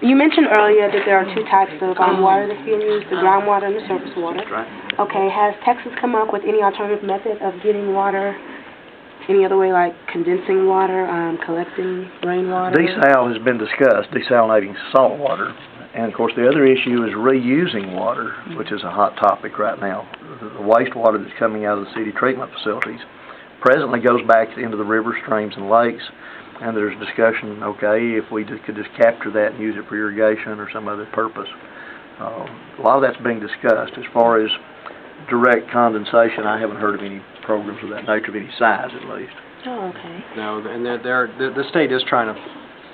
You mentioned earlier that there are two types of water that's being used, the groundwater and the surface water. That's right. Okay, has Texas come up with any alternative method of getting water, any other way like condensing water, collecting rainwater? Desal has been discussed, desalinating salt water. And of course the other issue is reusing water, which is a hot topic right now. The wastewater that's coming out of the city treatment facilities presently goes back into the rivers, streams, and lakes. And there's discussion, okay, if we could just capture that and use it for irrigation or some other purpose. A lot of that's being discussed. As far as direct condensation, I haven't heard of any programs of that nature, of any size at least. Oh, okay. No, and the state is trying to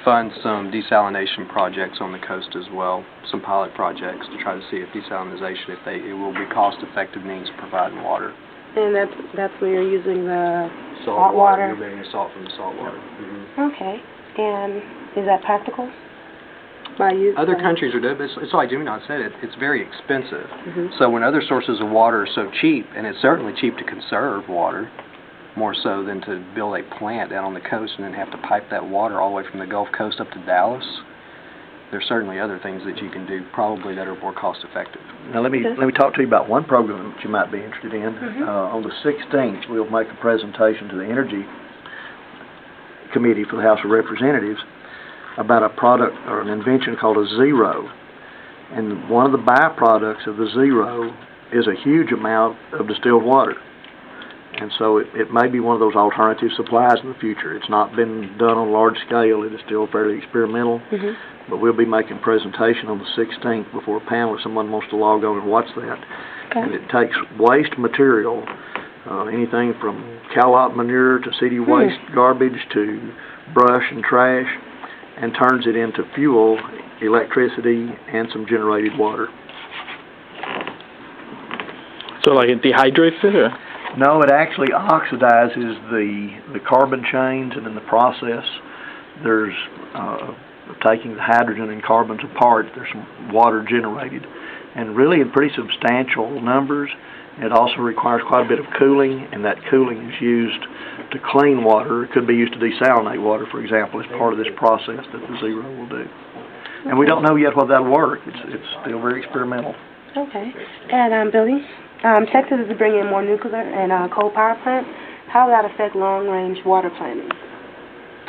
fund some desalination projects on the coast as well, some pilot projects to try to see if desalination, it will be cost-effective means of providing water. And that's where you're using the salt water. You're making the salt from the salt water. Mm-hmm. Okay. And is that practical? Other countries are doing it. It's like Jimmy Don said, it's very expensive. Mm-hmm. So when other sources of water are so cheap, and it's certainly cheap to conserve water, more so than to build a plant down on the coast and then have to pipe that water all the way from the Gulf Coast up to Dallas, there's certainly other things that you can do probably that are more cost effective. Now let me talk to you about one program that you might be interested in. Mm-hmm. On the 16th, we'll make a presentation to the Energy Committee for the House of Representatives about a product or an invention called a zero. And one of the byproducts of the zero is a huge amount of distilled water. And so it may be one of those alternative supplies in the future. It's not been done on a large scale. It is still fairly experimental. Mm-hmm. But we'll be making a presentation on the 16th before a panel if someone wants to log on and watch that. Okay. And it takes waste material, anything from cow manure to city waste garbage to brush and trash, and turns it into fuel, electricity, and some generated water. So like it dehydrates it, or? No, it actually oxidizes the carbon chains, and in the process there's taking the hydrogen and carbons apart, there's some water generated, and really in pretty substantial numbers. It also requires quite a bit of cooling, and that cooling is used to clean water. It could be used to desalinate water, for example, as part of this process that the zero will do. And we don't know yet whether that'll work. It's still very experimental. Okay. And Billy, Texas is bringing in more nuclear and coal power plants. How will that affect long-range water planning?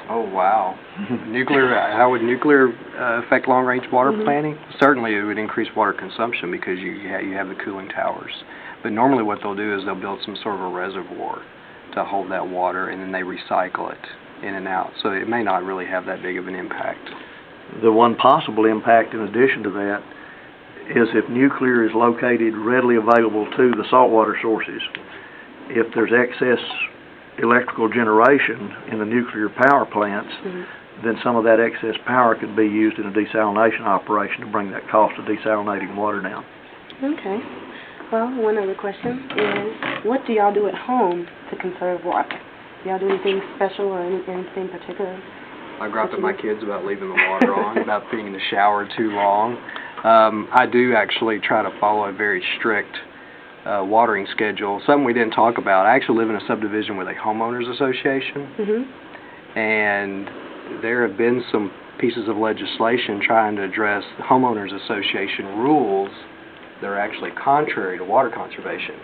Oh, wow. How would nuclear affect long-range water planning? Certainly it would increase water consumption because you have the cooling towers. But normally what they'll do is they'll build some sort of a reservoir to hold that water, and then they recycle it in and out. So it may not really have that big of an impact. The one possible impact in addition to that is if nuclear is located readily available to the saltwater sources. If there's excess electrical generation in the nuclear power plants, then some of that excess power could be used in a desalination operation to bring that cost of desalinating water down. Okay. Well, one other question is, what do y'all do at home to conserve water? Do y'all do anything special or anything particular? I gripe at my kids about leaving the water on, about being in the shower too long. I do actually try to follow a very strict watering schedule. Something we didn't talk about. I actually live in a subdivision with a homeowners association, and there have been some pieces of legislation trying to address the homeowners association rules that are actually contrary to water conservation.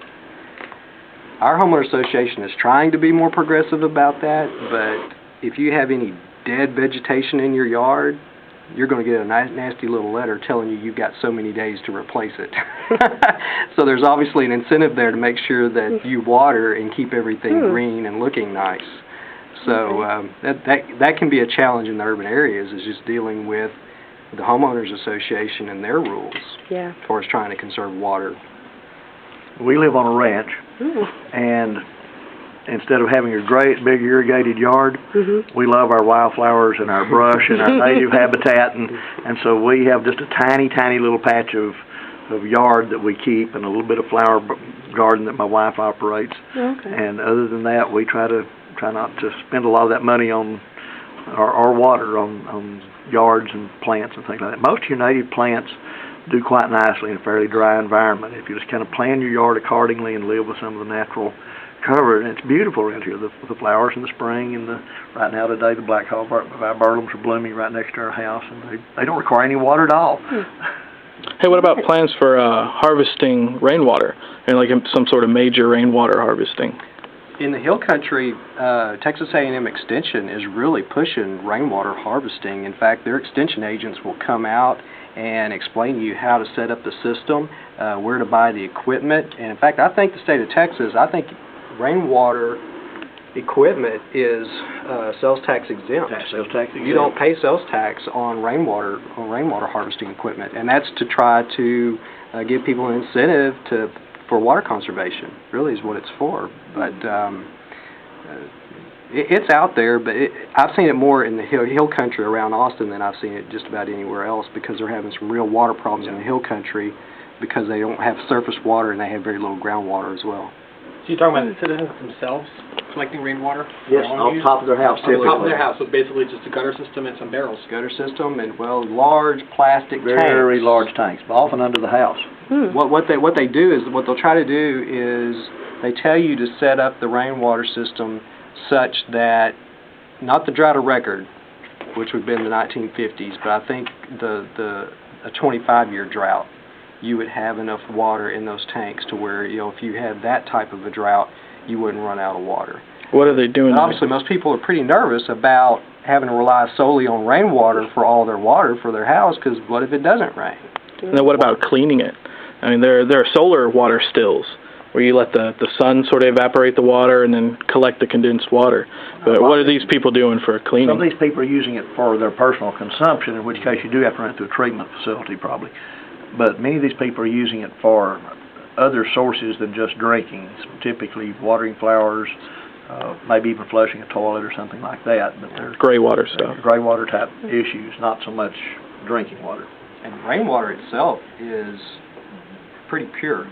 Our homeowners association is trying to be more progressive about that, but if you have any dead vegetation in your yard, you're going to get a nasty little letter telling you you've got so many days to replace it. So there's obviously an incentive there to make sure that you water and keep everything green and looking nice. So that can be a challenge in the urban areas, is just dealing with the homeowners association and their rules as far as trying to conserve water. We live on a ranch, and instead of having a great big irrigated yard, we love our wildflowers and our brush and our native habitat, and so we have just a tiny little patch of yard that we keep, and a little bit of flower garden that my wife operates. And other than that, we try not to spend a lot of that money on our water on yards and plants and things like that. Most of your native plants do quite nicely in a fairly dry environment. If you just kind of plan your yard accordingly and live with some of the natural covered, and it's beautiful around here. The flowers in the spring, and right now today the black viburnums are blooming right next to our house, and they don't require any water at all. Hey, what about plans for harvesting rainwater, and like some sort of major rainwater harvesting? In the hill country, Texas A&M Extension is really pushing rainwater harvesting. In fact, their extension agents will come out and explain to you how to set up the system, where to buy the equipment. And in fact, I think the state of Texas, I think rainwater equipment is sales tax exempt. Sales tax exempt. You don't pay sales tax on rainwater harvesting equipment, and that's to try to give people an incentive for water conservation. Really is what it's for. But it's out there, but I've seen it more in the hill country around Austin than I've seen it just about anywhere else, because they're having some real water problems in the hill country because they don't have surface water and they have very little groundwater as well. So you're talking about the citizens themselves collecting rainwater? Yes, on top of their house. On top of their house, so basically just a gutter system and some barrels. Gutter system and, well, large plastic tanks. Very large tanks, often under the house. What they'll try to do is they tell you to set up the rainwater system such that, not the drought of record, which would have been the 1950s, but I think a 25-year drought, you would have enough water in those tanks to where, if you had that type of a drought, you wouldn't run out of water. What are they doing? And obviously, most people are pretty nervous about having to rely solely on rainwater for all their water for their house, because what if it doesn't rain? And then what about cleaning it? I mean, there are solar water stills where you let the sun sort of evaporate the water and then collect the condensed water. But what are these people doing for cleaning? Some of these people are using it for their personal consumption, in which case you do have to run it through a treatment facility probably. But many of these people are using it for other sources than just drinking, typically watering flowers, maybe even flushing a toilet or something like that. But there's gray water stuff. Gray water type issues, not so much drinking water. And rainwater itself is pretty pure.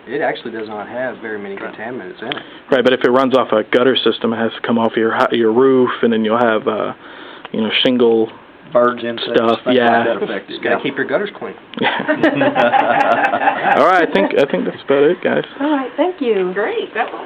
It actually does not have very many contaminants in it. Right, but if it runs off a gutter system, it has to come off your roof, and then you'll have shingle. Birds, insects, stuff, things yeah. like that affected. Just gotta keep your gutters clean. All right, I think that's about it, guys. All right, thank you. Great. That was